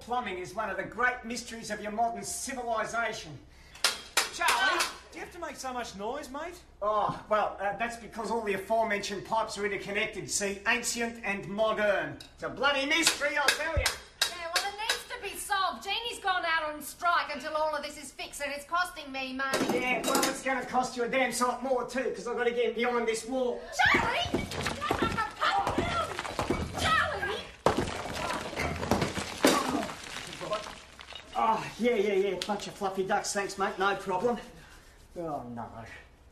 plumbing is one of the great mysteries of your modern civilization. Charlie, do you have to make so much noise, mate? Oh, well, that's because all the aforementioned pipes are interconnected, see? Ancient and modern. It's a bloody mystery, I'll tell you. Yeah, well, it needs to be solved. Jeannie's gone out on strike until all of this is fixed, and it's costing me money. Yeah, well, it's going to cost you a damn sight more, too, because I've got to get behind this wall. Charlie! Charlie! Oh, yeah. Bunch of fluffy ducks, thanks, mate. No problem. Oh, no.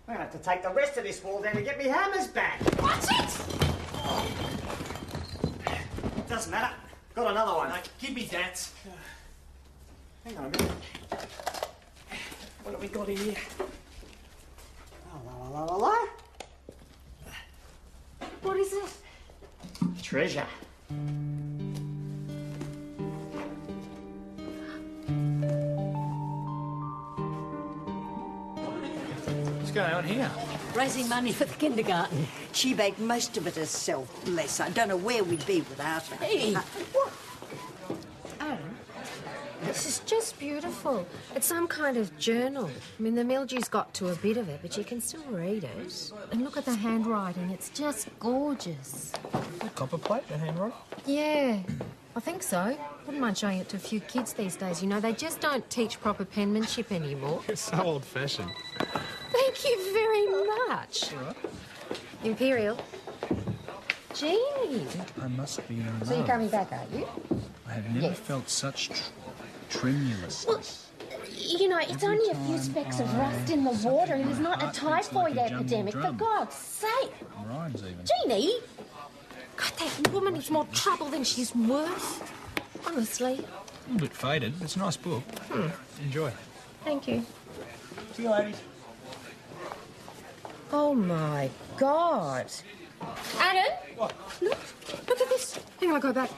I'm going to have to take the rest of this wall down to get me hammers back. What's it? Doesn't matter. Got another one. Mate, give me that. Hang on a minute. What have we got here? La. What is it? Treasure. What's going on here? Raising money for the kindergarten. She baked most of it herself, bless her. I don't know where we'd be without her. Hey! Aaron, this is just beautiful. It's some kind of journal. I mean, the mildew's got to a bit of it, but you can still read it. And look at the handwriting. It's just gorgeous. A copper plate, the handwriting? Yeah, I think so. Wouldn't mind showing it to a few kids these days. You know, they just don't teach proper penmanship anymore. It's so old-fashioned. Thank you very much. All right. Imperial. Jeannie. I must be in love. So you're coming back, are you? I have never Yes. felt such tremulousness. You know, it's only a few specks of rust in the water. It is not a typhoid epidemic, for God's sake. Rhymes even. Jeannie! God, that woman is more trouble than she's worth. Honestly. A little bit faded, but it's a nice book. Enjoy. Thank you. See you, ladies. Oh, my God. Adam? What? Look at this. Hang on, I'll go back.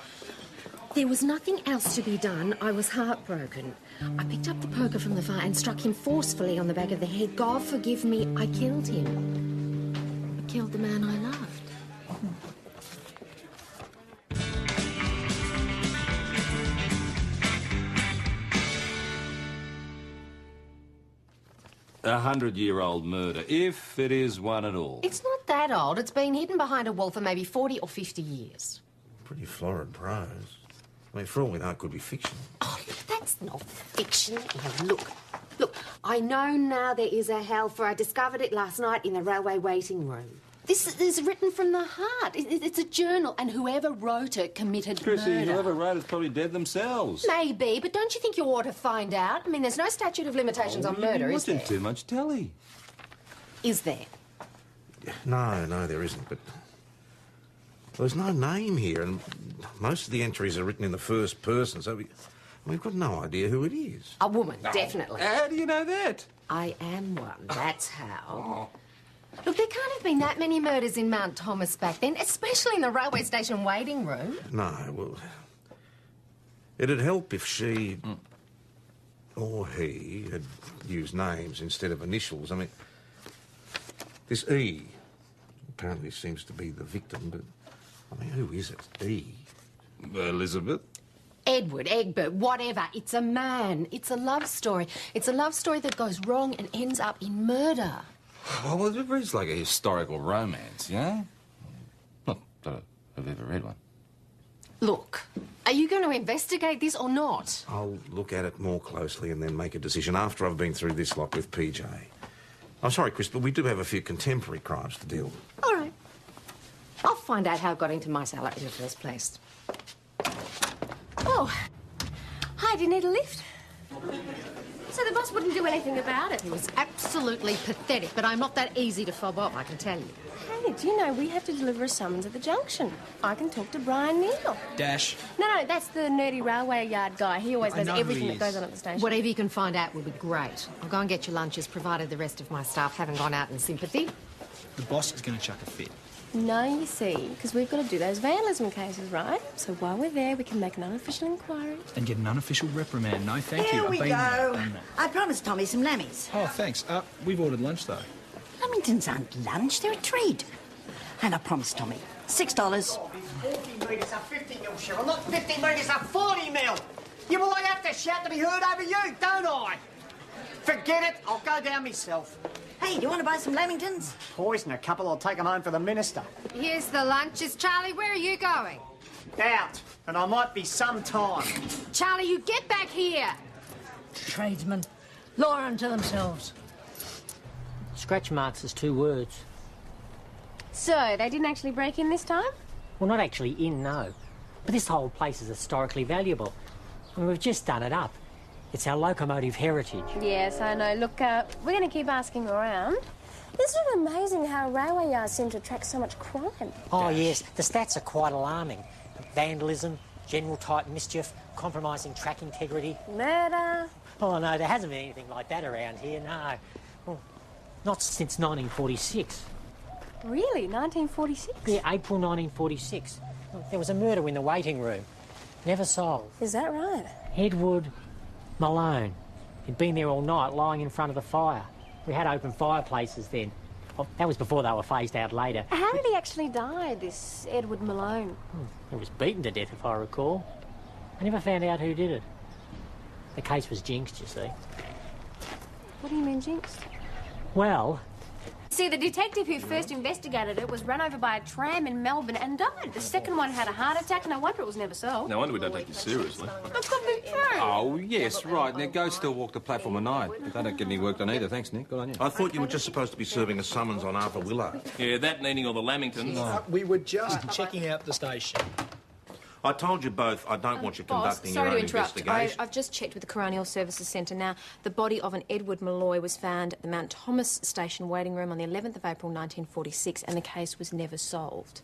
There was nothing else to be done. I was heartbroken. I picked up the poker from the fire and struck him forcefully on the back of the head. God forgive me, I killed him. I killed the man I loved. A 100-year-old murder, if it is one at all. It's not that old. It's been hidden behind a wall for maybe 40 or 50 years. Pretty florid prose. I mean, for all we know, it could be fiction. Oh, look, that's not fiction. Now, look, I know now there is a hell, for I discovered it last night in the railway waiting room. This is written from the heart. It's a journal, and whoever wrote it committed Chrissy, murder. whoever wrote it's probably dead themselves. Maybe, but don't you think you ought to find out? I mean, there's no statute of limitations on murder, is there? You're watching too much telly. Is there? No, there isn't, but... There's no name here, and most of the entries are written in the first person, so we've got no idea who it is. A woman, definitely. How do you know that? I am one, that's how. Look, there can't have been that many murders in Mount Thomas back then, especially in the railway station waiting room. No, well... It'd help if she... or he had used names instead of initials. I mean, this E apparently seems to be the victim, but... I mean, who is it? E? Elizabeth? Edward, Egbert, whatever. It's a man. It's a love story. It's a love story that goes wrong and ends up in murder. Well, it reads like a historical romance, yeah? Not that I've ever read one. Look, are you going to investigate this or not? I'll look at it more closely and then make a decision after I've been through this lot with PJ. I'm sorry, Chris, but we do have a few contemporary crimes to deal with. All right. I'll find out how it got into my cellar in the first place. Oh, hi, do you need a lift? So the boss wouldn't do anything about it. He was absolutely pathetic, but I'm not that easy to fob off, I can tell you. Hey, do you know we have to deliver a summons at the junction? I can talk to Brian Neal. Dash. No, that's the nerdy railway yard guy. He always I knows know who everything he that goes is. on at the station. Whatever you can find out will be great. I'll go and get your lunches, provided the rest of my staff haven't gone out in sympathy. The boss is going to chuck a fit. No, you see, because we've got to do those vandalism cases, right? So while we're there, we can make an unofficial inquiry. And get an unofficial reprimand. No, thank you. Here I've we been there, go. done that. I promised Tommy some lammies. Oh, thanks. We've ordered lunch, though. Lamingtons aren't lunch, they're a treat. And I promised Tommy $6. 40 metres are 50 mil, Cheryl, not 50 metres are 40 mil. Yeah, well, I have to shout to be heard over you, don't I? Forget it. I'll go down myself. Hey, do you want to buy some lamingtons? Poison a couple. I'll take them home for the minister. Here's the lunches. Charlie, where are you going? Out. And I might be some time. Charlie, you get back here. Tradesmen. Law unto themselves. Scratch marks is 2 words. So, they didn't actually break in this time? Well, not actually in, no. But this whole place is historically valuable. I mean, we've just done it up. It's our locomotive heritage. Yes, I know. Look, we're going to keep asking around. Isn't it amazing how railway yards seem to attract so much crime? Oh, yes. The stats are quite alarming. Vandalism, general type mischief, compromising track integrity. Murder. Oh, no, there hasn't been anything like that around here, no. Well, not since 1946. Really? 1946? Yeah, April 1946. There was a murder in the waiting room. Never solved. Is that right? Edward Malone. He'd been there all night, lying in front of the fire. We had open fireplaces then. Well, that was before they were phased out later. How did he actually die, this Edward Malone? He was beaten to death, if I recall. I never found out who did it. The case was jinxed, you see. What do you mean, jinxed? Well... See, the detective who first investigated it was run over by a tram in Melbourne and died. The second one had a heart attack. No wonder it was never solved. No wonder we don't take you seriously. That's got to be true. Oh, yes, right. Now, ghosts still walk the platform at night. But they don't get any work done either. Thanks, Nick. Good on you. I thought you were just supposed to be serving a summons on Arthur Willard. Yeah, that needing all the Lamingtons. We were just checking out the station. I told you both I don't want you Boss, conducting sorry your to own interrupt. investigation. I've just checked with the Coronial Services Centre now. The body of an Edward Malloy was found at the Mount Thomas station waiting room on the 11th of April 1946 and the case was never solved.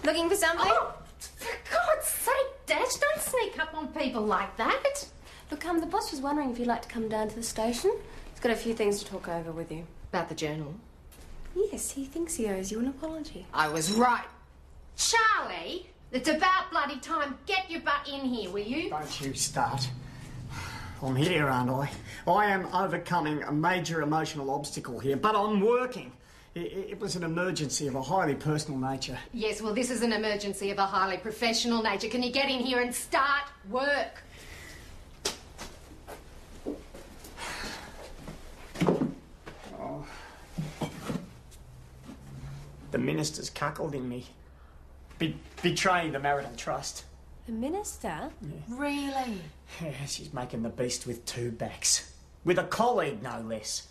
Looking for something? Oh, for God's sake, Dash, don't sneak up on people like that. Look, the boss was wondering if you'd like to come down to the station. He's got a few things to talk over with you. About the journal? Yes, he thinks he owes you an apology. I was right. Charlie, it's about bloody time. Get your butt in here, will you? Don't you start. I'm here, aren't I? I am overcoming a major emotional obstacle here, but I'm working. It was an emergency of a highly personal nature. Yes, well, this is an emergency of a highly professional nature. Can you get in here and start work? Oh. The minister's cuckolding me. Betraying the marital trust. The minister? Yeah. Really? Yeah, she's making the beast with 2 backs. With a colleague, no less.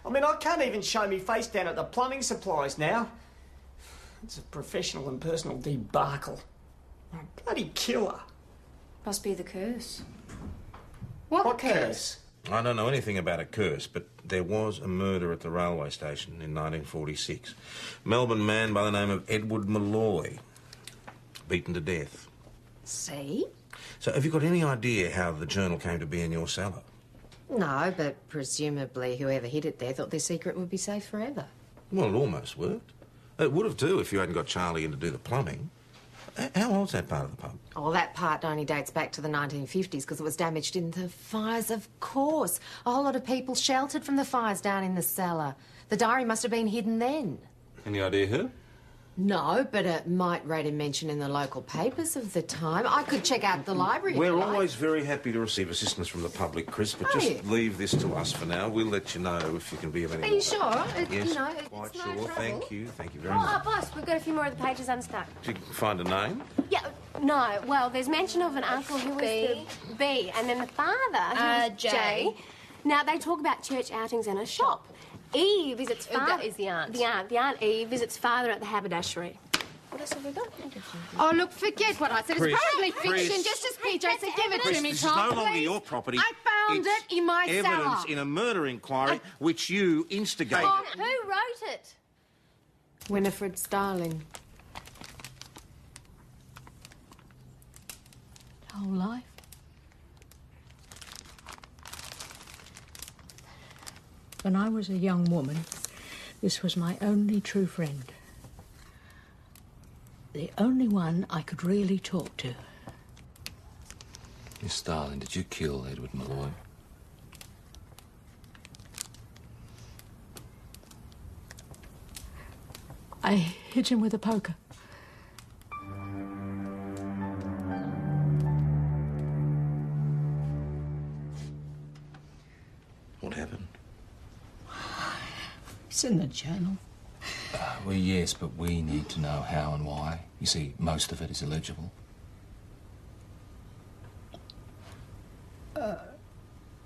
I mean, I can't even show me face down at the plumbing supplies now. It's a professional and personal debacle. A bloody killer. Must be the curse. What curse? I don't know anything about a curse, but there was a murder at the railway station in 1946. Melbourne man by the name of Edward Malloy, beaten to death. See? So have you got any idea how the journal came to be in your cellar? No, but presumably whoever hid it there thought their secret would be safe forever. Well, it almost worked. It would have too if you hadn't got Charlie in to do the plumbing. How old's that part of the pub? Oh, that part only dates back to the 1950s because it was damaged in the fires, of course. A whole lot of people sheltered from the fires down in the cellar. The diary must have been hidden then. Any idea who? No, but it might read a mention in the local papers of the time. I could check out the library. We're if you like. always very happy to receive assistance from the public, Chris, but Are just you? leave this to us for now. We'll let you know if you can be of any Are more you sure? help. Yes, You know, quite it's no sure. trouble. Thank you. Thank you very Oh, much. boss, we've got a few more of the pages unstuck. Did you find a name? Yeah, no, well, there's mention of an uncle who was B. the B, and then the father, who was J. Now, they talk about church outings and a shop. E visits father... That is the aunt. The aunt E visits father at the haberdashery. What else have we got? Oh, look, forget what I said. Chris, it's probably fiction, Chris. just as PJ said. Give it Chris, to me, this Tom, is no longer please. your property. I found It's it in my evidence cellar. in a murder inquiry which you instigated. Oh, who wrote it? Winifred Starling. Whole life. When I was a young woman, this was my only true friend. The only one I could really talk to. Miss Starling, did you kill Edward Malloy? I hit him with a poker. What happened? It's in the journal. Well, yes, but we need to know how and why. You see, most of it is illegible.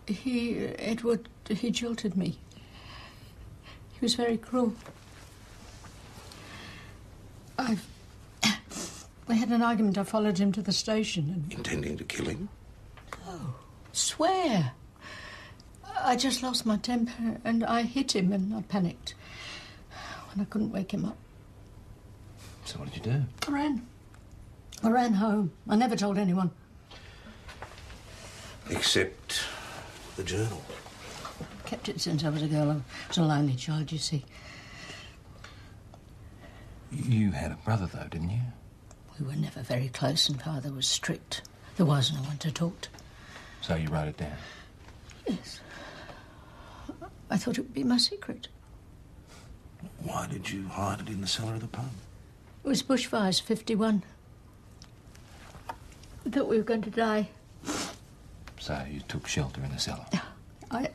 Edward, he jilted me. He was very cruel. We had an argument. I followed him to the station and... Intending to kill him? Oh, swear. I just lost my temper and I hit him and I panicked. And I couldn't wake him up. So what did you do? I ran home. I never told anyone. Except the journal. Kept it since I was a girl. I was a lonely child, you see. You had a brother, though, didn't you? We were never very close and Father was strict. There was no one to talk to. So you wrote it down? Yes. I thought it would be my secret. Why did you hide it in the cellar of the pub? It was bushfires, 51. I thought we were going to die. So you took shelter in the cellar?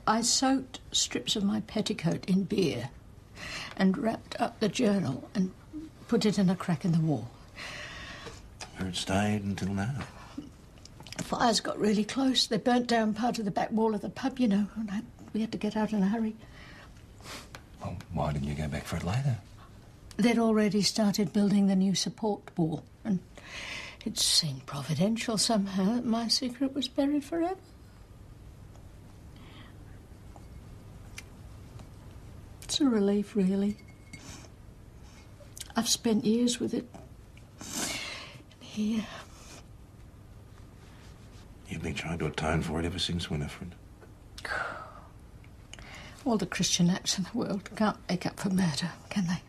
I soaked strips of my petticoat in beer and wrapped up the journal and put it in a crack in the wall. Where it stayed until now? The fires got really close. They burnt down part of the back wall of the pub, you know, and we had to get out in a hurry. Well, why didn't you go back for it later? They'd already started building the new support wall, and it seemed providential somehow that my secret was buried forever. It's a relief, really. I've spent years with it. Here. You've been trying to atone for it ever since, Winifred. All the Christian acts in the world can't make up for murder, can they?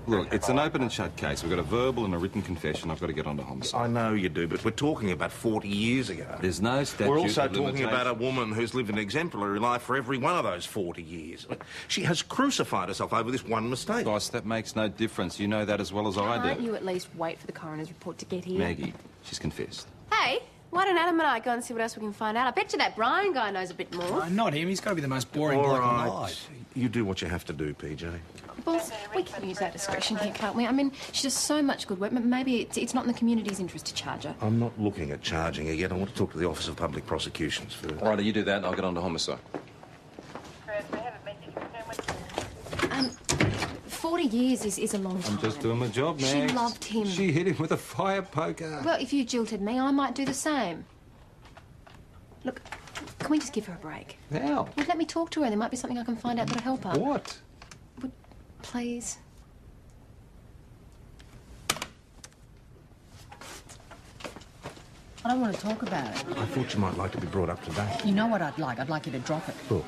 Look, it's an open and shut case. We've got a verbal and a written confession. I've got to get on to homicide. I know you do, but we're talking about 40 years ago. There's no statute We're also of talking limitation. about a woman who's lived an exemplary life for every one of those 40 years. She has crucified herself over this one mistake. Boss, that makes no difference. You know that as well as I do. Can't you at least wait for the coroner's report to get here? Maggie, she's confessed. Hey, why don't Adam and I go and see what else we can find out? I bet you that Brian guy knows a bit more. Not him. He's got to be the most boring All bloke right. alive. You do what you have to do, PJ. Boss, we can use that discretion here, can't we? I mean, she does so much good work, but maybe it's not in the community's interest to charge her. I'm not looking at charging her yet. I want to talk to the Office of Public Prosecutions first. All right, you do that and I'll get on to homicide. 40 years is a long time. I'm just doing my job, Max. She loved him. She hit him with a fire poker. Well, if you jilted me, I might do the same. Look, can we just give her a break? How? Well, let me talk to her. There might be something I can find out that'll help her. What? Please. I don't want to talk about it. I thought you might like to be brought up to date. You know what I'd like? I'd like you to drop it. Look,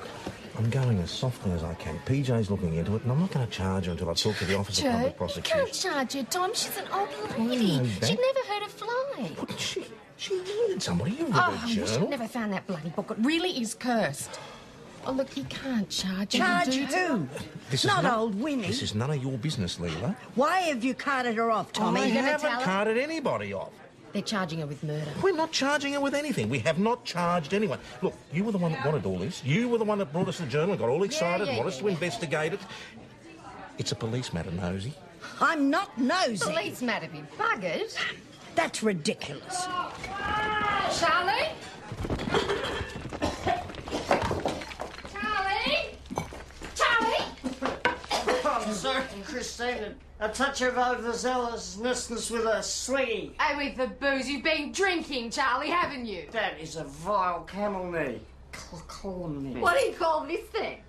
I'm going as softly as I can. PJ's looking into it, and I'm not going to charge her until I talk to the Office of Public You Prosecution. can't charge her, Tom. She's an old lady. that. She'd never heard of fly. Wouldn't she? She murdered somebody. You read Oh, her I wish I'd journal. never found that bloody book. It really is cursed. Oh, look, you can't charge her. Charge You do who? This is Not none- old Winnie. This is none of your business, Leela. Why have you carted her off, Tommy? I you gonna haven't tell her? carted anybody off. They're charging her with murder. We're not charging her with anything. We have not charged anyone. Look, you were the one that wanted all this. You were the one that brought us the journal and got all excited, wanted us to investigate it. It's a police matter, Nosy. I'm not nosy. Police matter be buggered. That's ridiculous. Charlie? Charlie? Charlie? I'm certain, Christine, a touch of overzealousness with a swiggy. Hey, with the booze. You've been drinking, Charlie, haven't you? That is a vile calumny. Calumny. What do you call this thing?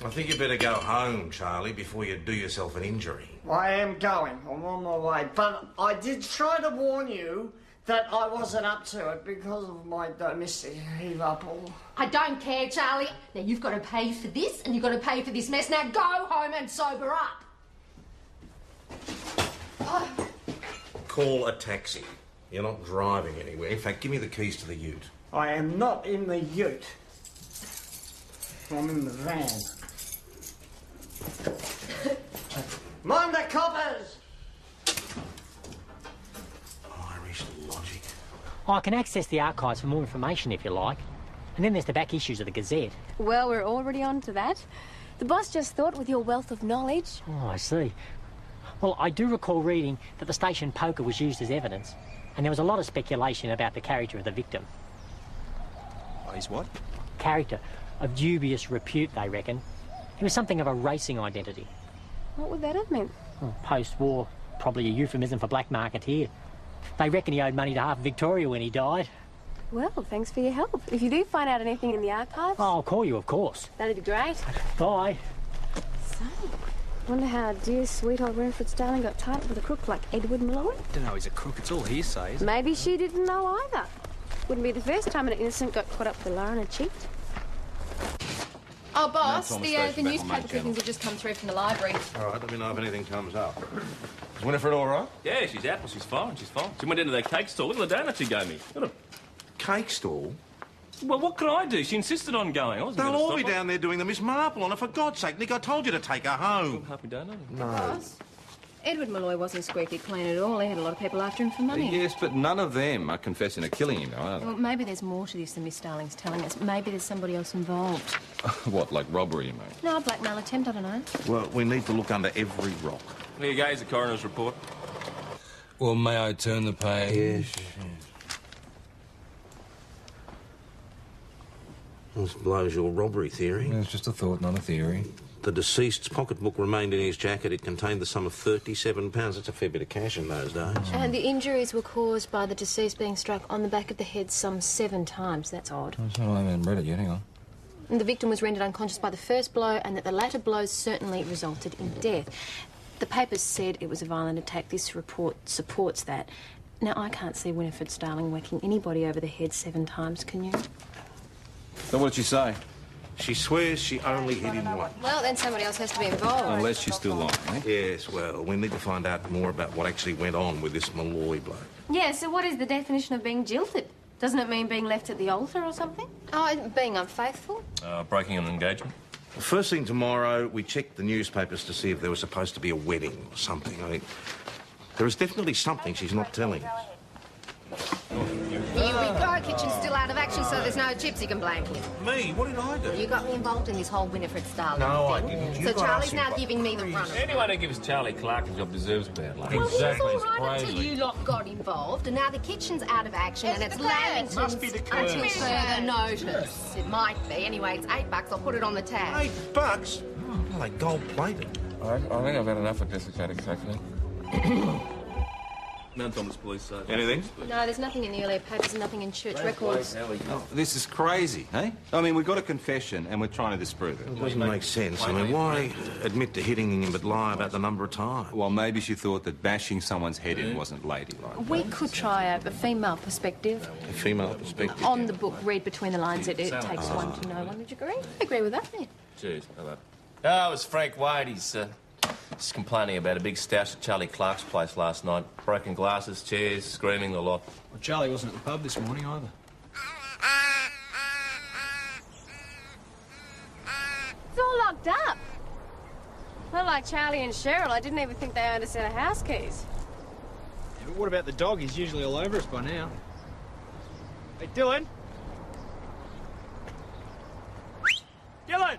I think you better go home, Charlie, before you do yourself an injury. I am going. I'm on my way. But I did try to warn you that I wasn't up to it because of my domestic heave-up. I don't care, Charlie. Now, you've got to pay for this, and you've got to pay for this mess. Now, go home and sober up. Call a taxi. You're not driving anywhere. In fact, give me the keys to the ute. I am not in the ute. I'm in the van. Mind the coppers! Irish logic. I can access the archives for more information if you like. And then there's the back issues of the Gazette. Well, we're already on to that. The boss just thought with your wealth of knowledge. Oh, I see. Well, I do recall reading that the station poker was used as evidence, and there was a lot of speculation about the character of the victim. He's what? Character of dubious repute, they reckon. He was something of a racing identity. What would that have meant? Well, post-war, probably a euphemism for black marketeer. They reckon he owed money to half Victoria when he died. Well, thanks for your help. If you do find out anything in the archives... Oh, I'll call you, of course. That'd be great. Bye. So, wonder how dear sweet old Winifred Starling got tied up with a crook like Edward Malloy? Don't know he's a crook. It's all hearsay, isn't it? Maybe she didn't know either. Wouldn't be the first time an innocent got caught up with a liar and a cheat. Oh, boss, Thomas the Station back on newspaper Main Channel. clippings have just come through from the library. All right, let me know if anything comes up. Is Winifred all right? Yeah, she's out. Well, she's fine. She's fine. She went into that cake store. Look at the donut she gave me. Look at Cake stall? Well, what could I do? She insisted on going. I wasn't They'll gonna all stop be her. down there doing the Miss Marple on her, for God's sake. Nick, I told you to take her home. Happy donut. No. Boss, Edward Malloy wasn't squeaky clean at all. He had a lot of people after him for money. Yes, but none of them are confessing to killing him, are they? Well, maybe there's more to this than Miss Starling's telling us. Maybe there's somebody else involved. What, like robbery, you mean? No, a blackmail attempt, I don't know. Well, we need to look under every rock. There you go. Here's the coroner's report. Well, may I turn the page? Yes. This blows your robbery theory. It's just a thought, not a theory. The deceased's pocketbook remained in his jacket. It contained the sum of £37. That's a fair bit of cash in those days. And the injuries were caused by the deceased being struck on the back of the head some 7 times. That's odd. I haven't read it yet, hang on. And the victim was rendered unconscious by the first blow, and that the latter blows certainly resulted in death. The papers said it was a violent attack. This report supports that. Now, I can't see Winifred Starling whacking anybody over the head 7 times, can you? So what did she say? She swears she only hit him once. Well, then somebody else has to be involved. Unless she's still lying, eh? Yes, well, we need to find out more about what actually went on with this Malloy bloke. Yeah, so what is the definition of being jilted? Doesn't it mean being left at the altar or something? Oh, being unfaithful? Breaking an engagement. First thing tomorrow, we check the newspapers to see if there was supposed to be a wedding or something. I mean, there is definitely something she's not telling us. Here we go. Kitchen's still out of action, so there's no chips you can blame. Me? What did I do? You got me involved in this whole Winifred Starling No, I thing. didn't. You So got Charlie's us now involved. giving me the run of it. Anyone who gives Charlie Clark a job deserves bad luck. Well, it was all right until you lot got involved, and now the kitchen's out of action, and it's Lamington's Must be the curse. until further notice. It might be. Anyway, it's $8. I'll put it on the tab. $8? Oh, they gold-plated. I think I've had enough of desiccated coconut. Mount Thomas Police Sergeant. Anything? No, there's nothing in the earlier papers, nothing in church records. This is crazy, eh? I mean, we've got a confession and we're trying to disprove it. It doesn't make sense. I mean, why admit to hitting him but lie about the number of times? Well, maybe she thought that bashing someone's head in wasn't ladylike. We could try a female perspective. A female perspective. On the book, read between the lines. It takes one to know one. Would you agree? I agree with that, then. Cheers. Hello. Oh, it was Frank Wade. He's just complaining about a big stoush at Charlie Clark's place last night. Broken glasses, chairs, screaming, the lot. Well, Charlie wasn't at the pub this morning either. It's all locked up. Not like Charlie and Cheryl. I didn't even think they owned a set of house keys. Yeah, but what about the dog? He's usually all over us by now. Hey, Dylan? Dylan!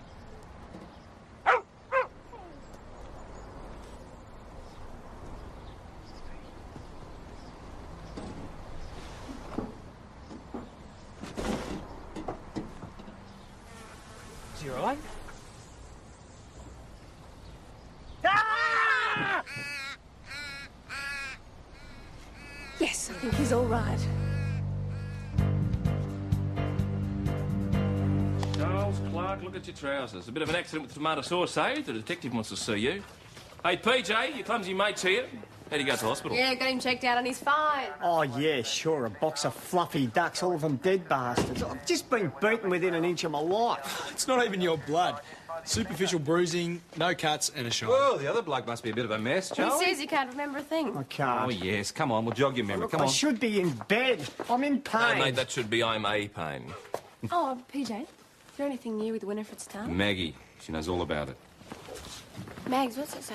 Is he all right? Yes, I think he's all right. Charles Clark, look at your trousers. A bit of an accident with tomato sauce, eh? The detective wants to see you. Hey, PJ, your clumsy mate's here. How'd he go to hospital? Yeah, got him checked out and he's fine. Oh, yeah, sure. A box of fluffy ducks, all of them dead bastards. I've just been beaten within an inch of my life. It's not even your blood. Superficial bruising, no cuts, and a shine. Well, the other bloke must be a bit of a mess, He Charlie. says he can't remember a thing. I can't. Oh, yes. Come on, we'll jog your memory. Come I on. should be in bed. I'm in No, pain. mate, that should be I'm a pain. Oh, PJ, is there anything new with Winifred Starling? Maggie. She knows all about it. Mags, what's it say?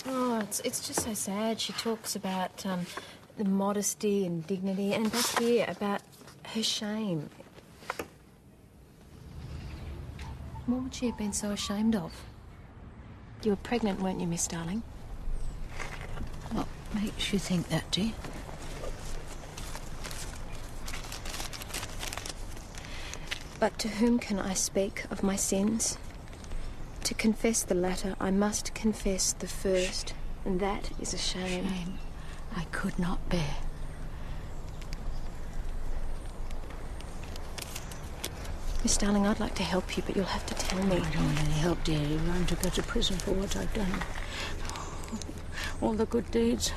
Oh, it's just so sad. She talks about the modesty and dignity, and back here about her shame. What would she have been so ashamed of? You were pregnant, weren't you, Miss Darling? What makes you think that, dear? But to whom can I speak of my sins? To confess the latter, I must confess the first, and that is a shame. Shame I could not bear. Miss Darling, I'd like to help you, but you'll have to tell me. I don't want any help, dear. You're going to go to prison for what I've done. All the good deeds,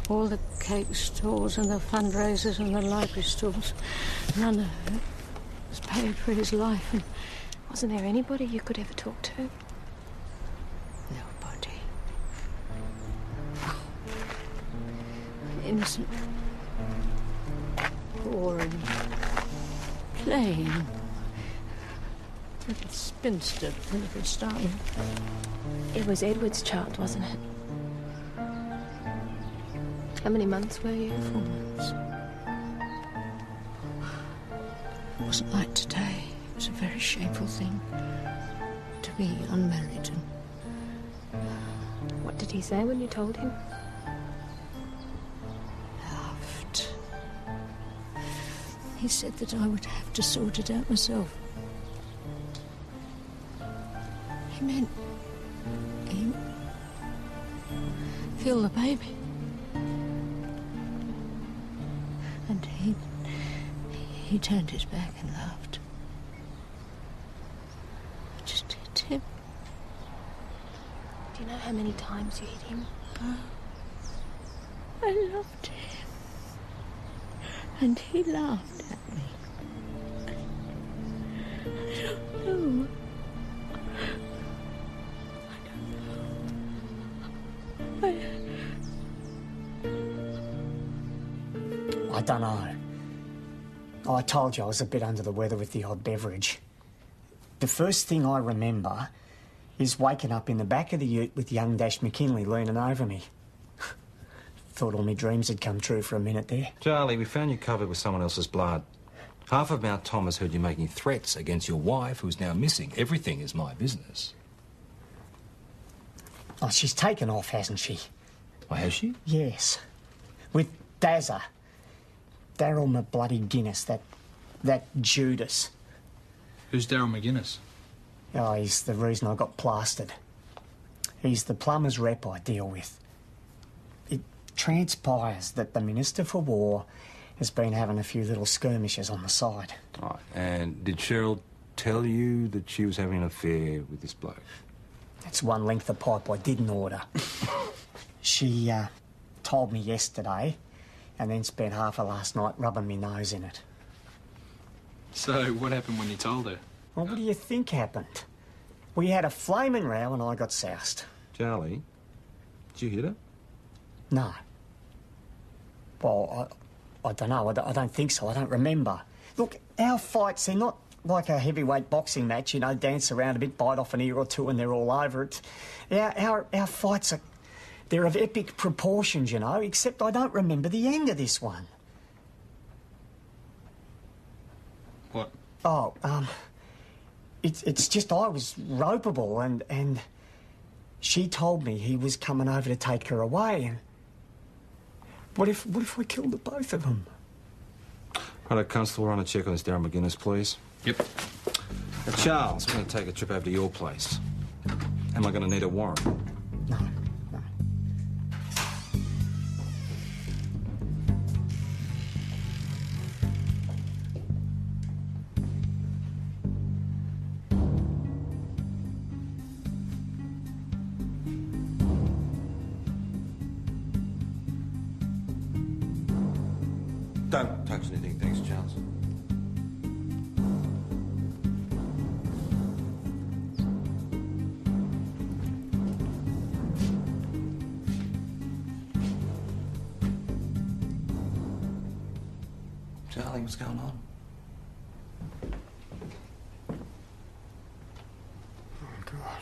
all the cake stalls and the fundraisers and the library stalls, none of it was paid for his life. And wasn't there anybody you could ever talk to? Nobody. Innocent. Poor and plain. Little spinster, Winifred Starling. It was Edward's child, wasn't it? How many months were you? 4 months. It wasn't like today. It was a very shameful thing to be unmarried. What did he say when you told him? Laughed. He said that I would have to sort it out myself. He meant he'd feel the baby. And he turned his back and laughed. I just hit him. Do you know how many times you hit him? Oh, I loved him. And he laughed at me. I don't know. I don't know. I told you I was a bit under the weather with the odd beverage. The first thing I remember is waking up in the back of the ute with young Dash McKinley leaning over me. Thought all my dreams had come true for a minute there. Charlie, we found you covered with someone else's blood. Half of Mount Thomas heard you making threats against your wife, who's now missing. Everything is my business. Oh, she's taken off, hasn't she? Oh, has she? Yes. With Dazza. Daryl McBloody Guinness, that Judas. Who's Daryl McGuinness? Oh, he's the reason I got plastered. He's the plumber's rep I deal with. It transpires that the Minister for War has been having a few little skirmishes on the side. Right. And did Cheryl tell you that she was having an affair with this bloke? That's one length of pipe I didn't order. She told me yesterday and then spent half of last night rubbing my nose in it. So, what happened when you told her? Well, what do you think happened? We had a flaming row and I got soused. Charlie, did you hit her? No. Well, I don't know. I don't think so. I don't remember. Look, our fights, they're not like a heavyweight boxing match, you know, dance around a bit, bite off an ear or two and they're all over it. Our fights they're of epic proportions, you know, except I don't remember the end of this one. What? Oh, it's just I was ropeable and she told me he was coming over to take her away and what if I killed the both of them? Right, Constable, run a check on this Darren McGuinness, please. Yep. Now, Charles, we're going to take a trip over to your place. Am I going to need a warrant? No. Don't touch anything, thanks, Charles. Charlie, what's going on? Oh, God.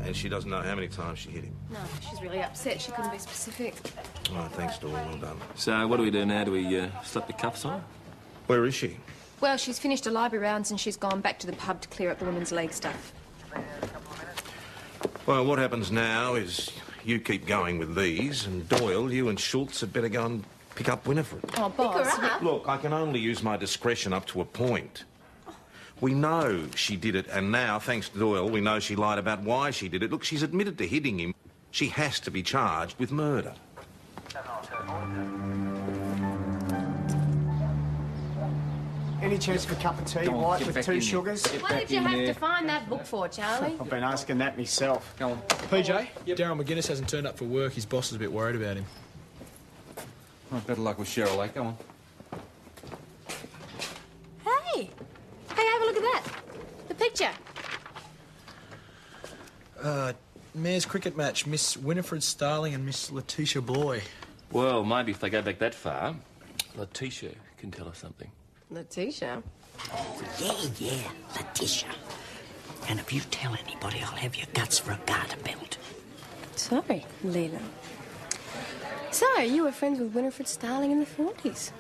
And she doesn't know how many times she hit him. No, she's really upset. She couldn't be specific. Oh, thanks, Doyle. Well done. So what do we do now? Do we slap the cuffs on her? Where is she? Well, she's finished her library rounds and she's gone back to the pub to clear up the women's league stuff. Well, what happens now is you keep going with these, and Doyle, you and Schultz had better go and pick up Winifred. Oh, boss. Look, I can only use my discretion up to a point. We know she did it, and now, thanks to Doyle, we know she lied about why she did it. Look, she's admitted to hitting him. She has to be charged with murder. Any chance of a cup of tea, white, with 2 sugars? What did you have to find that book for, Charlie? I've been asking that myself. Go on. PJ, Daryl McGuinness hasn't turned up for work. His boss is a bit worried about him. Oh, better luck with Cheryl, eh? Go on. Hey! Hey, have a look at that. The picture. Mayor's cricket match. Miss Winifred Starling and Miss Letitia Bloy. Well, maybe if they go back that far, Letitia can tell us something. Letitia? Yeah, Letitia. And if you tell anybody, I'll have your guts for a garter belt. Sorry, Leela. So, you were friends with Winifred Starling in the 40s?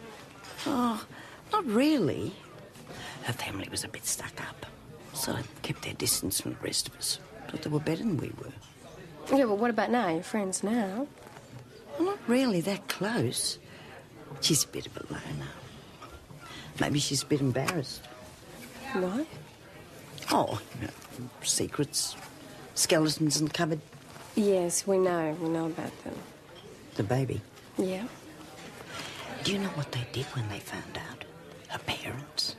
Oh, not really. Her family was a bit stuck up, so they kept their distance from the rest of us. Thought they were better than we were. Yeah, but what about now? You're friends now. Well, not really that close. She's a bit of a loner. Maybe she's a bit embarrassed. Why? Oh, you know, secrets, skeletons in the cupboard. Yes, we know. We know about them. The baby. Yeah. Do you know what they did when they found out? Her parents.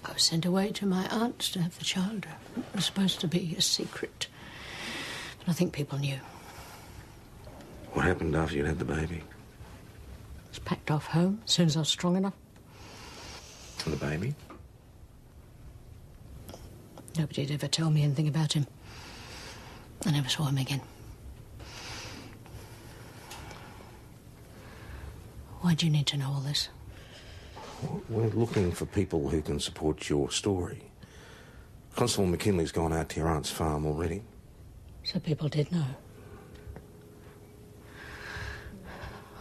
I was sent away to my aunt's to have the child. It was supposed to be a secret. But I think people knew. What happened after you'd had the baby? I was packed off home as soon as I was strong enough. And the baby? Nobody'd ever tell me anything about him. I never saw him again. Why do you need to know all this? We're looking for people who can support your story. Constable McKinley's gone out to your aunt's farm already. So people did know.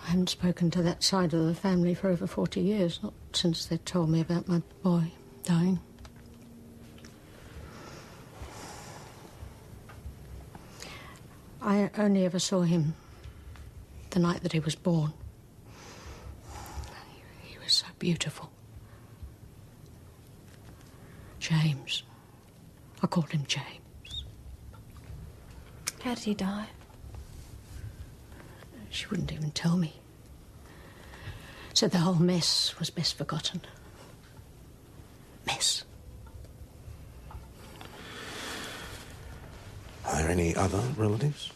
I haven't spoken to that side of the family for over 40 years, not since they told me about my boy dying. I only ever saw him the night that he was born. He was so beautiful. James. I called him James. How did he die? She wouldn't even tell me. Said the whole mess was best forgotten. Mess. Are there any other relatives?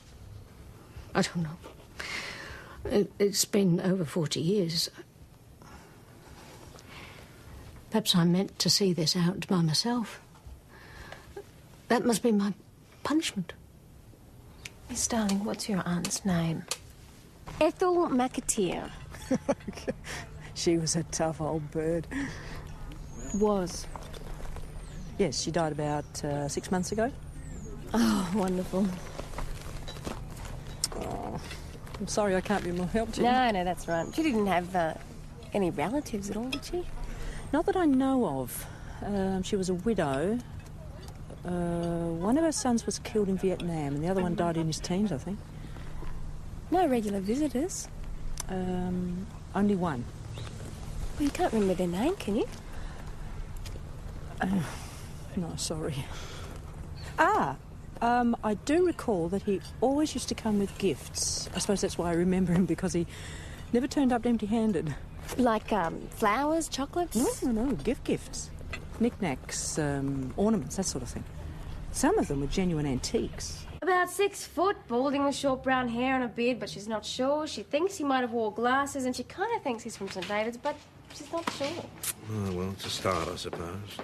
I don't know. It's been over 40 years. Perhaps I'm meant to see this out by myself. That must be my punishment. Miss Darling, what's your aunt's name? Ethel McAteer. She was a tough old bird. Was? Yes, she died about 6 months ago. Oh, wonderful. Oh, I'm sorry I can't be more help to you. No, that's right. She didn't have any relatives at all, did she? Not that I know of. She was a widow. One of her sons was killed in Vietnam and the other one died in his teens, I think. No regular visitors? Only one. Well, you can't remember their name, can you? No, sorry. I do recall that he always used to come with gifts. I suppose that's why I remember him, because he never turned up empty-handed. Like, flowers, chocolates? No, gifts. Knickknacks, ornaments, that sort of thing. Some of them were genuine antiques. About 6 foot, balding with short brown hair and a beard, but she's not sure. She thinks he might have wore glasses, and she kind of thinks he's from St. David's, but she's not sure. Oh, well, it's a start, I suppose.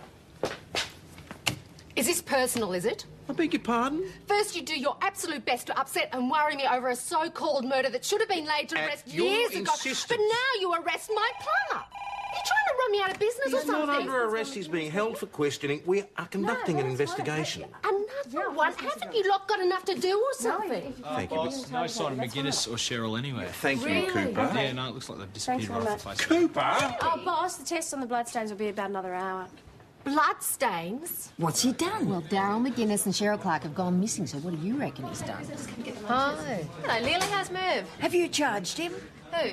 Is this personal, is it? I beg your pardon? First, you do your absolute best to upset and worry me over a so-called murder that should have been laid to rest years ago. But now you arrest my plumber. You're trying to run me out of business or He's something? not under arrest. He's being held for questioning. We are conducting an investigation. Another another one. Haven't you lot got enough to do or something? Thank you, Boss, no sign of McGuinness or Cheryl anyway. Thank you, Cooper. Yeah, no, it looks like they've disappeared Thanks right very off the face. Cooper? Oh, boss, the test on the bloodstains will be about another hour. Bloodstains? What's he done? Well, Daryl McGuinness and Cheryl Clark have gone missing, so what do you reckon he's done? Oh. Hello, Leela, how's Merv? Have you charged him? Who?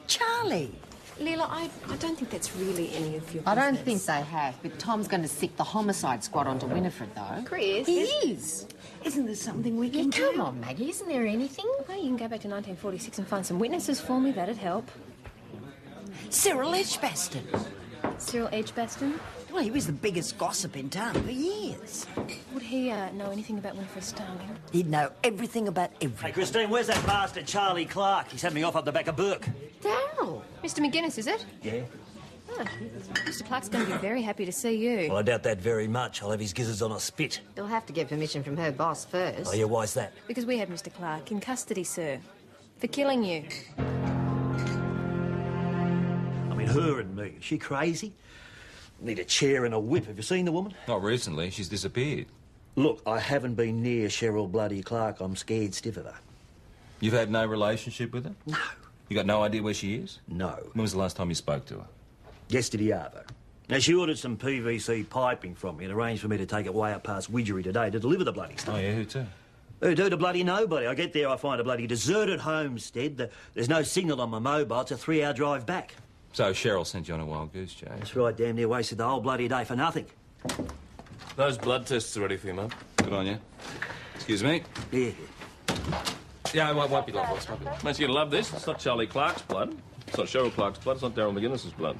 Charlie. Leela, I don't think that's really any of your business. I don't think they have, but Tom's going to sick the homicide squad onto Winifred, though. Chris? He is. Isn't there something we can do? Come on, Maggie, isn't there anything? Well, you can go back to 1946 and find some witnesses for me. That'd help. Cyril Edgbaston. Cyril Edgbaston? Well, he was the biggest gossip in town for years. Would he know anything about Winifred Starling? He'd know everything about everything. Hey, Christine, where's that bastard Charlie Clark? He's had me off up the back of Burke. Daryl! Mr McGuinness, is it? Yeah? Oh, Mr Clark's going to be very happy to see you. Well, I doubt that very much. I'll have his gizzards on a spit. He'll have to get permission from her boss first. Oh, yeah, why's that? Because we have Mr Clark in custody, sir. For killing you. I mean, her and me. Is she crazy? Need a chair and a whip. Have you seen the woman? Not recently. She's disappeared. Look, I haven't been near Cheryl bloody Clark. I'm scared stiff of her. You've had no relationship with her? No. You got no idea where she is? No. When was the last time you spoke to her? Yesterday, Arvo. Now, she ordered some PVC piping from me and arranged for me to take it way up past Widgery today to deliver the bloody stuff. Oh, yeah, who to? Who do to bloody nobody. I get there, I find a bloody deserted homestead. There's no signal on my mobile. It's a 3-hour drive back. So Cheryl sent you on a wild goose chase? That's right, damn near wasted the whole bloody day for nothing. Those blood tests are ready for you, Mum. Good on you. Excuse me? Yeah. Yeah, it won't be long, boss. Won't be long. Mate, you're going to love this. It's not Charlie Clark's blood. It's not Cheryl Clark's blood. It's not Daryl McGuinness's blood.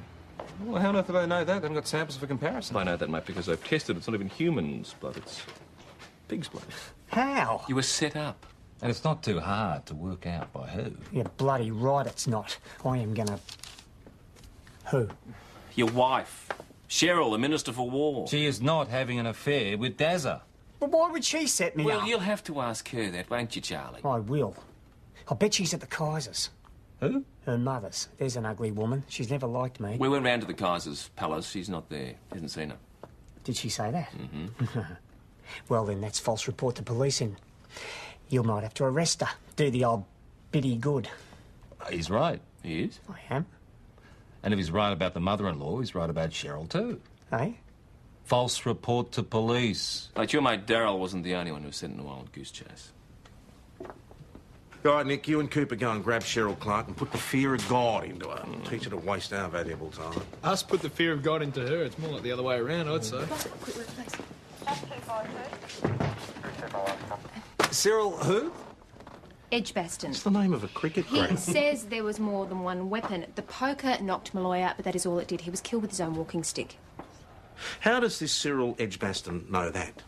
Well, how on earth do they know that? They haven't got samples for comparison. I know that, mate, because they've tested. It's not even human's blood. It's pig's blood. How? You were set up. And it's not too hard to work out by who. You're bloody right it's not. I am gonna... Who? Your wife. Cheryl, the Minister for War. She is not having an affair with Dazza. But why would she set me up? Well, you'll have to ask her that, won't you, Charlie? I will. I bet she's at the Kaiser's. Who? Her mother's. There's an ugly woman. She's never liked me. We went round to the Kaiser's palace. She's not there. Hasn't seen her. Did she say that? Mm-hmm. Well, then that's false report to policing. You might have to arrest her. Do the old biddy good. He's right. He is? I am. And if he's right about the mother-in-law, he's right about Cheryl too. Eh? False report to police. Mate, your mate Daryl wasn't the only one who was sent in a wild goose chase. All right, Nick, you and Cooper go and grab Cheryl Clark and put the fear of God into her. Teach her to waste our valuable time. Us put the fear of God into her. It's more like the other way around, I'd say. Cyril who? Edgbaston. It's the name of a cricket He ground. says there was more than one weapon. The poker knocked Malloy out, but that is all it did. He was killed with his own walking stick. How does this Cyril Edgbaston know that?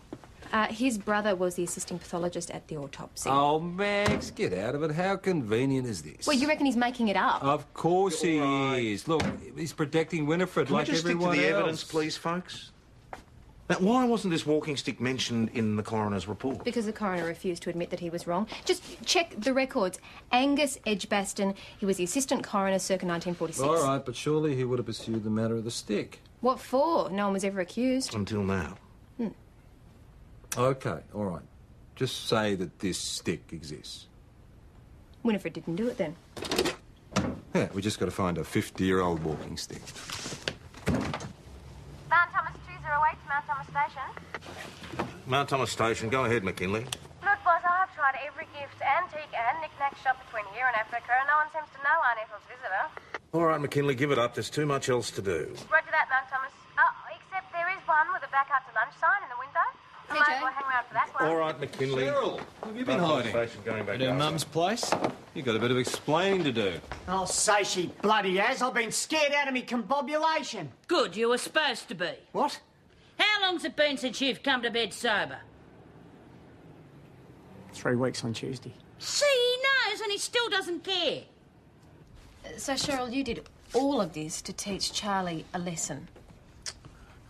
His brother was the assisting pathologist at the autopsy. Oh, Max, get out of it. How convenient is this? Well, you reckon he's making it up? Of course he is. Look, he's protecting Winifred Can like we just stick to everyone the else. evidence, please, folks? Now, why wasn't this walking stick mentioned in the coroner's report? Because the coroner refused to admit that he was wrong. Just check the records. Angus Edgbaston, he was the assistant coroner circa 1946. All right, but surely he would have pursued the matter of the stick. What for? No one was ever accused. Until now. Okay, all right. Just say that this stick exists. Winifred didn't do it then. Yeah, we just got to find a 50-year-old walking stick. Mount Thomas 208 to Mount Thomas Station. Mount Thomas Station, go ahead, McKinley. Look, boss, I have tried every gift, antique and knick-knack shop between here and Africa, and no one seems to know our Neffels visitor. All right, McKinley, give it up. There's too much else to do. Roger that, Mount Thomas. Except there is one with a back out to lunch sign in the window. I might as well hang around for that one. All right, McKinley. Cheryl, have you been Mount Thomas hiding? Station, going back At her out. mum's place? You got a bit of explaining to do. I'll say she bloody has. I've been scared out of me combobulation. Good, you were supposed to be. What? How long's it been since you've come to bed sober? 3 weeks on Tuesday. See, he knows and he still doesn't care. So, Cheryl, you did all of this to teach Charlie a lesson.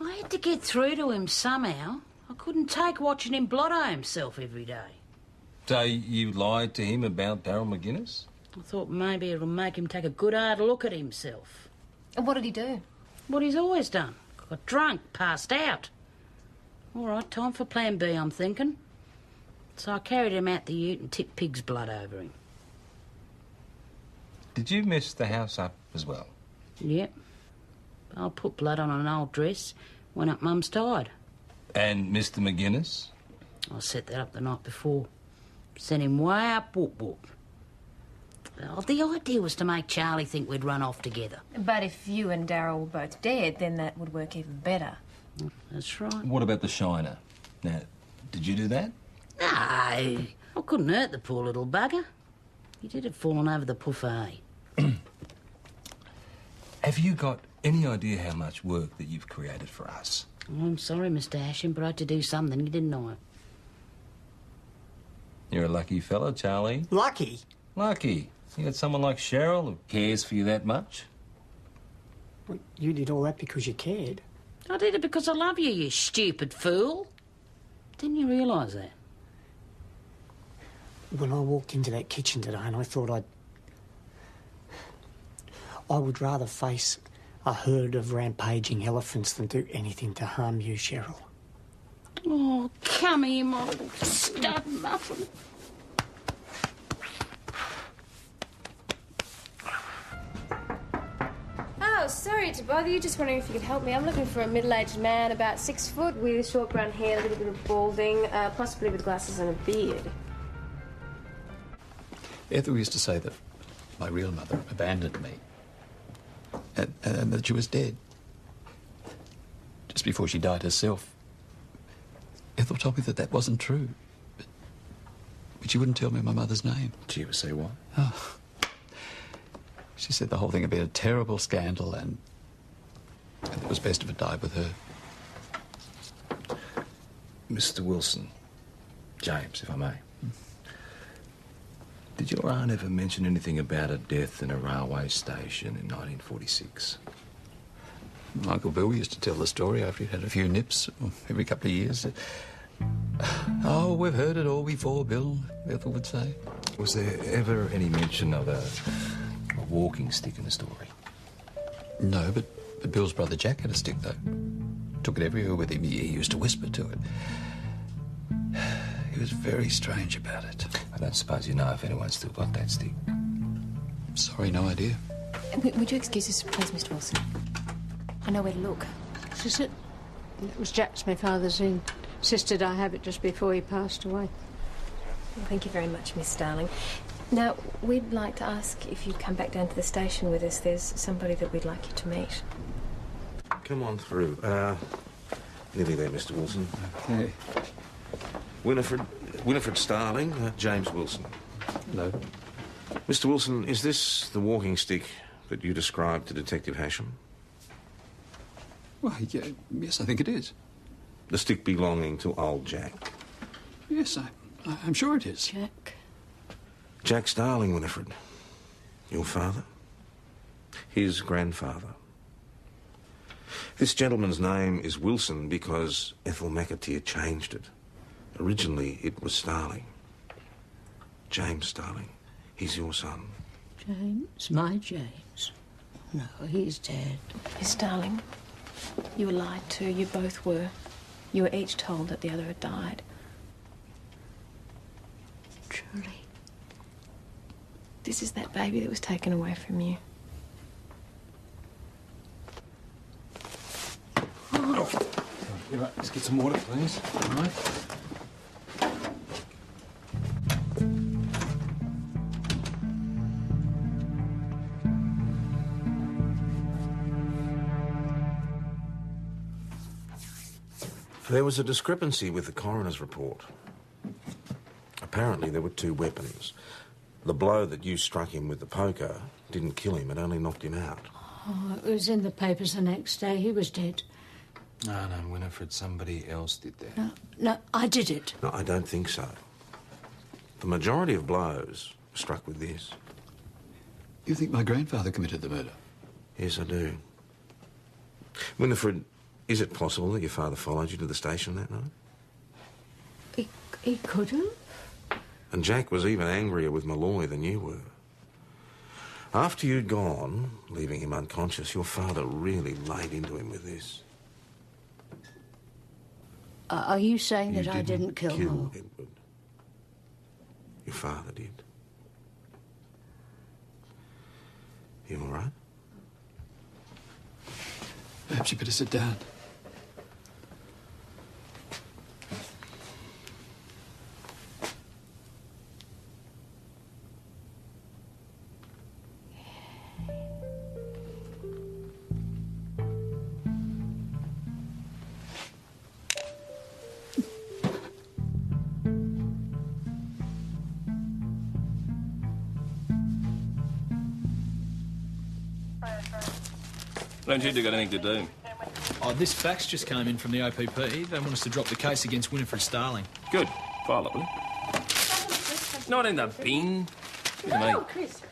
I had to get through to him somehow. I couldn't take watching him blotto himself every day. So you lied to him about Daryl McGuinness? I thought maybe it'll make him take a good hard look at himself. And what did he do? What he's always done. Got drunk, passed out. All right, time for plan B, I'm thinking. So I carried him out the ute and tipped pig's blood over him. Did you mess the house up as well? Yep. I put blood on an old dress, went up Mum's tide. And Mr. McGuinness? I set that up the night before. Sent him way up whoop whoop. Well, the idea was to make Charlie think we'd run off together. But if you and Darryl were both dead, then that would work even better. That's right. What about the shiner? Now, did you do that? No, I couldn't hurt the poor little bugger. He did it falling over the buffet. Have you got any idea how much work that you've created for us? Oh, I'm sorry, Mr. Asham, but I had to do something, didn't I? You're a lucky fellow, Charlie. Lucky? Lucky. You got someone like Cheryl who cares for you that much? Well, you did all that because you cared. I did it because I love you, you stupid fool. Didn't you realise that? When I walked into that kitchen today and I thought I would rather face a herd of rampaging elephants than do anything to harm you, Cheryl. Oh, come here, my little stud muffin. Oh, sorry to bother you. Just wondering if you could help me. I'm looking for a middle-aged man, about 6 foot, with short brown hair, a little bit of balding, possibly with glasses and a beard. Ethel used to say that my real mother abandoned me and that she was dead. Just before she died herself, Ethel told me that that wasn't true. But she wouldn't tell me my mother's name. Did she ever say why? Oh. She said the whole thing had been a terrible scandal and it was best if it died with her. Mr. Wilson. James, if I may. Did your aunt ever mention anything about a death in a railway station in 1946? Uncle Bill used to tell the story after he'd had a few nips every couple of years. Oh, we've heard it all before, Bill, Ethel would say. Was there ever any mention of a walking stick in the story? No, but Bill's brother Jack had a stick, though. Took it everywhere with him. He used to whisper to it. He was very strange about it. I don't suppose you know if anyone's still got that stick. Sorry, no idea. Would you excuse us, please, Mr. Wilson? I know where to look. Is it? It was Jack's, my father's. He insisted I have it just before he passed away. Well, thank you very much, Miss Starling. Now, we'd like to ask if you'd come back down to the station with us. There's somebody that we'd like you to meet. Come on through. Nearly there, Mr. Wilson. Okay. Winifred Starling, James Wilson. Hello. Mr. Wilson, is this the walking stick that you described to Detective Hasham? Well, yeah, yes, I think it is. The stick belonging to old Jack? Yes, I'm sure it is. Jack? Jack Starling, Winifred. Your father? His grandfather. This gentleman's name is Wilson because Ethel McAteer changed it. Originally, it was Starling. James Starling. He's your son. James? My James? No, he's dead. Miss Starling, you were lied to. You both were. You were each told that the other had died. Truly. This is that baby that was taken away from you. You're right. Let's get some water, please. All right. There was a discrepancy with the coroner's report. Apparently, there were two weapons. The blow that you struck him with the poker didn't kill him, it only knocked him out. Oh, it was in the papers the next day. He was dead. No, Winifred, somebody else did that. No, I did it. No, I don't think so. The majority of blows were struck with this. You think my grandfather committed the murder? Yes, I do. Winifred, is it possible that your father followed you to the station that night? He could have. And Jack was even angrier with Malloy than you were. After you'd gone, leaving him unconscious, your father really laid into him with this. Are you saying You that I didn't kill them? Edward. Your father did. You all right? Perhaps you better sit down. Don't you got anything to do? Oh, this fax just came in from the OPP. They want us to drop the case against Winifred Starling. Good. File it, will you? Not in the bin. Give it to me. Chris.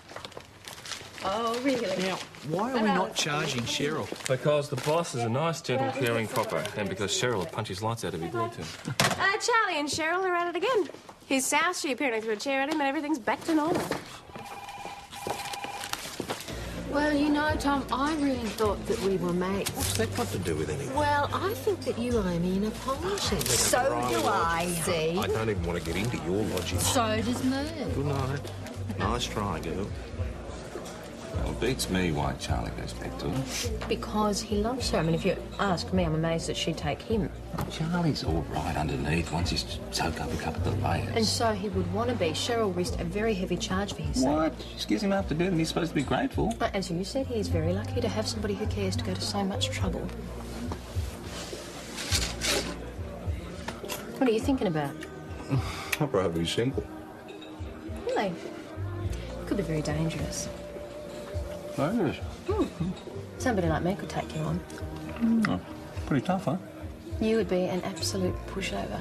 Oh, really? Now, why are we not charging Cheryl? Because the boss is a nice, gentle, caring copper, and because Cheryl will punch his lights out if he agreed to. Charlie and Cheryl are at it again. His souse, she apparently threw a chair at him and everything's back to normal. Well, you know, Tom, I really thought that we were mates. What's that got to do with anything? Well, I think that you owe me an apology. So do I. See? I don't even want to get into your logic. So does me. Good night. Nice try, girl. Well, it beats me why Charlie goes back to her. Because he loves her. I mean, if you ask me, I'm amazed that she'd take him. Charlie's all right underneath once he's soaked up a couple of the layers. And so he would want to be. Cheryl risked a very heavy charge for his sake. What? She gives him up to death and he's supposed to be grateful. But as you said, he is very lucky to have somebody who cares to go to so much trouble. What are you thinking about? I'd rather be single. Really? Could be very dangerous. Dangerous? Somebody like me could take you on. Pretty tough, huh? You would be an absolute pushover.